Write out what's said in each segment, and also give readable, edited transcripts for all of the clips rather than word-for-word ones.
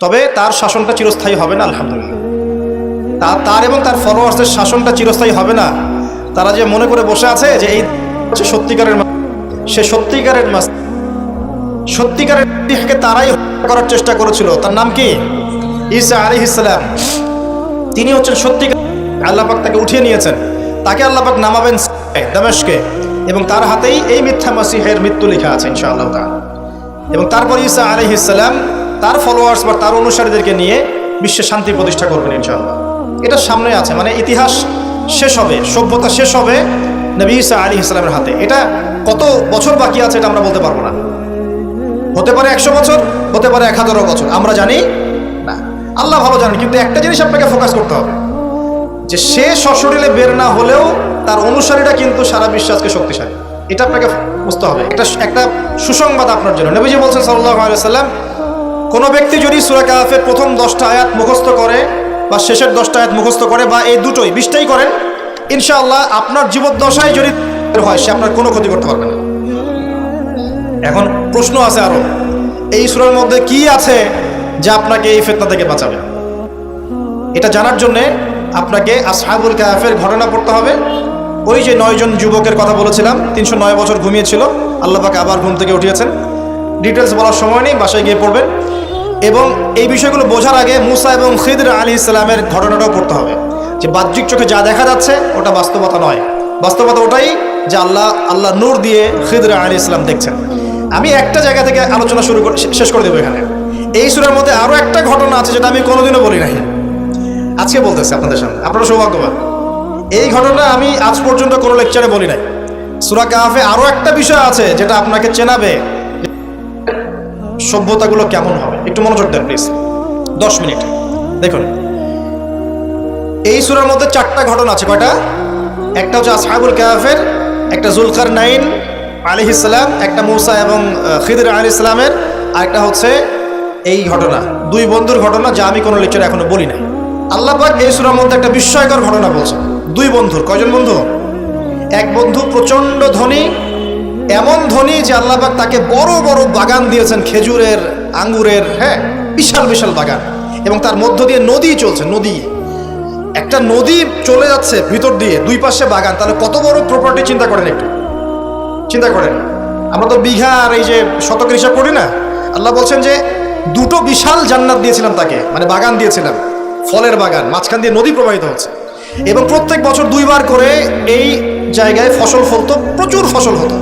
তবে তার শাসনটা চিরস্থায়ী হবে না। আলহামদুলিল্লাহ, তার এবং তার ফলোয়ার্সের শাসনটা চিরস্থায়ী হবে না। তারা যে মনে করে বসে আছে যে এই হচ্ছে সত্যিকারের, সে সত্যিকারের সত্যিকারের মাসিহকে তারাই হত্যা করার চেষ্টা করেছিল। তার নাম কি? ঈসা আলাইহিস সালাম। তিনি হচ্ছেন সত্যিকার। আল্লাহ পাক তাকে উঠিয়ে নিয়েছেন, তাকে আল্লাহ পাক নামাবেন দামেস্কে, এবং তার হাতেই এই মিথ্যা মাসিহের মৃত্যু লেখা আছে ইনশাআল্লাহ তাআলা। এবং তারপর ঈসা আলাইহিস সালাম তার ফলোয়ার্স বা তার অনুসারীদেরকে নিয়ে বিশ্বে শান্তি প্রতিষ্ঠা করবেন ইনশাআল্লাহ। এটা সামনে আছে, মানে ইতিহাস শেষ হবে, সভ্যতা শেষ হবে নবী ঈসা আলাইহিস সালামের হাতে। এটা কত বছর বাকি আছে এটা আমরা বলতে পারবো না। হতে পারে 100 বছর, হতে পারে 1000 বছর, আমরা জানি না, আল্লাহ ভালো জানেন। কিন্তু একটা জিনিস আপনাকে ফোকাস করতে হবে, যে সে সশরীরে বের না হলেও তার অনুসারীরা কিন্তু সারা বিশ্বে আজকে শক্তিশালী। এটা আপনাকে বুঝতে হবে। একটা সুসংবাদ আপনার জন্য। নবীজি বলছেন সাল্লাল্লাহু আলাইহি ওয়াসাল্লাম, কোনো ব্যক্তি যদি সূরা কাহফের প্রথম 10টা আয়াত মুখস্থ করে বা শেষের 10টা আয়াত মুখস্থ করে বা এই দুটোই 20টাই করেন, ইনশাআল্লাহ আপনার জীবদ্দশায় যদি হয় সে আপনার কোনো ক্ষতি করতে পারবে না। এখন প্রশ্ন আছে আরো, এই সূরার মধ্যে কি আছে যা আপনাকে এই ফিতনা থেকে বাঁচাবে? এটা জানার জন্য আপনাকে আসহাবুল কাহফের ঘটনা পড়তে হবে। ওই যে 9 জন যুবকের কথা বলেছিলাম, 309 বছর ঘুমিয়েছিল, আল্লাহ পাক আবার ঘুম থেকে উঠিয়েছেন। ডিটেলস বলার সময় নেই, বাসায় গিয়ে পড়বেন। এবং এই বিষয়গুলো বোঝার আগে মুসা এবং খিদর আলাইহিস সালামের ঘটনাটাও পড়তে হবে, যে বাহ্যিক চোখে যা দেখা যাচ্ছে ওটা বাস্তবতা নয়। বাস্তবতা ওটাই যে আল্লাহ নূর দিয়ে খিদর আলাইহিস সালাম দেখছেন। আমি একটা জায়গা থেকে আলোচনা শেষ করে দেবো এখানে। এই সূরার মধ্যে আরও একটা ঘটনা আছে যেটা আমি কোনোদিনও বলি নাই, আজকে বলতেছি আপনাদের সামনে। আপনারা সৌভাগ্যবান, এই ঘটনা আমি আজ পর্যন্ত কোনো লেকচারে বলি নাই। সূরা কাহফে আরও একটা বিষয় আছে যেটা আপনাকে চেনাবে সভ্যতাগুলো কেমন হবে। একটু মনোযোগ দেন প্লিজ, 10 মিনিট দেখুন। এই সূরার মধ্যে 4টা ঘটনা আছে। কয়টা? একটা হচ্ছে আসহাবুল কাহফের, একটা যুলকারনাইন আলাইহিস সালাম, একটা মুসা এবং খিদর আলাইহিস সালামের, আর একটা হচ্ছে এই ঘটনা, 2 বন্ধুর ঘটনা, যা আমি কোনো লেকচারে এখনো বলি নাই। আল্লাহ পাক এই সূরার মধ্যে একটা বিস্ময়কর ঘটনা বলছেন। 2 বন্ধুর। কয়জন বন্ধু? এক বন্ধু প্রচন্ড ধনী, এমন ধনী যে আল্লাহ পাক তাকে বড় বড় বাগান দিয়েছেন, খেজুরের, আঙ্গুরের, হ্যাঁ, বিশাল বিশাল বাগান। এবং তার মধ্য দিয়ে নদী চলছে। নদী, একটা নদী চলে যাচ্ছে ভিতর দিয়ে, 2 পাশে বাগান। তাহলে কত বড় প্রপার্টি চিন্তা করেন, একটু চিন্তা করেন। আমরা তো বিঘা আর এই যে শতকের হিসাব করি না। আল্লাহ বলছেন যে 2টো বিশাল জান্নাত দিয়েছিলাম তাকে, মানে বাগান দিয়েছিলাম, ফলের বাগান, মাঝখান দিয়ে নদী প্রবাহিত হচ্ছে। এবং প্রত্যেক বছর 2 বার করে এই জায়গায় ফসল ফলতো, প্রচুর ফসল হতো।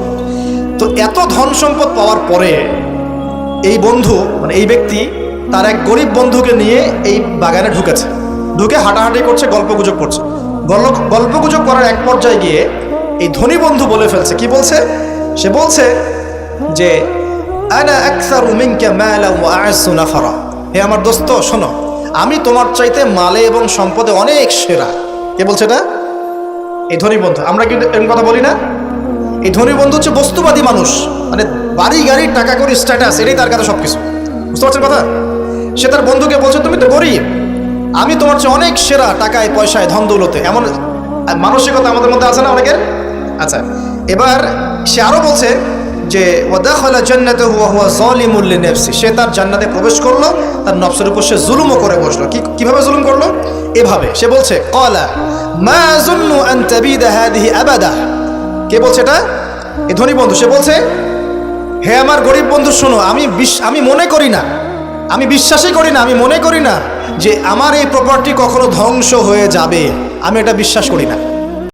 তো এত ধন সম্পদ পাওয়ার পরে এই বন্ধু, মানে এই ব্যক্তি, তার এক গরিব বন্ধুকে নিয়ে এই বাগানে ঢুকেছে। ঢুকে হাঁটাহাঁটি করছে, গল্পগুজব করছে। গল্পগুজব করার এক পর্যায়ে গিয়ে এই ধনী বন্ধু বলে ফেলছে। কি বলছে? সে বলছে যে আনা আকসারু মিনকা মালান ওয়া আ'আসু নাফারা। হে আমার দোস্ত শোনো, আমি তোমার চাইতে মালে এবং সম্পদে অনেক সেরা। কে বলছে এটা? এই ধনী বন্ধু। আমরা কি এরকম কথা বলি না? এই ধনী বন্ধু হচ্ছে বস্তুবাদী মানুষ, মানে বাড়ি গাড়ি, টাকা করি, স্ট্যাটাস, এটাই তার কাছে সবকিছু। বুঝতে পারছেন কথা? সে তার বন্ধুকে বলছে তুমি তো গরিব, আমি তোমার চেয়ে অনেক সেরা টাকায় পয়সায় ধন দৌলতে। এমন মানসিকতা আমাদের মধ্যে আছে না অনেকের? আচ্ছা, এবার সে আরো বলছে যে ওয়াদাখালা জান্নাতাহু ওয়া হুয়া যালিমুল লিনাফসি। সে তার জান্নাতে প্রবেশ করলো, তার নফসের উপর সে জুলুমও করে বসলো। কিভাবে জুলুম করলো? এভাবে সে বলছে ক্বালা মা যুন্নু আন তাবিদা হাদিহি আবাদা। কে বলছে এটা? এই ধনী বন্ধু। সে বলছে, হে আমার গরিব বন্ধু শোনো, আমি মনে করি না, আমি বিশ্বাসই করি না, আমি মনে করি না যে আমার এই প্রপার্টি কখনো ধ্বংস হয়ে যাবে। আমি এটা বিশ্বাস করি না।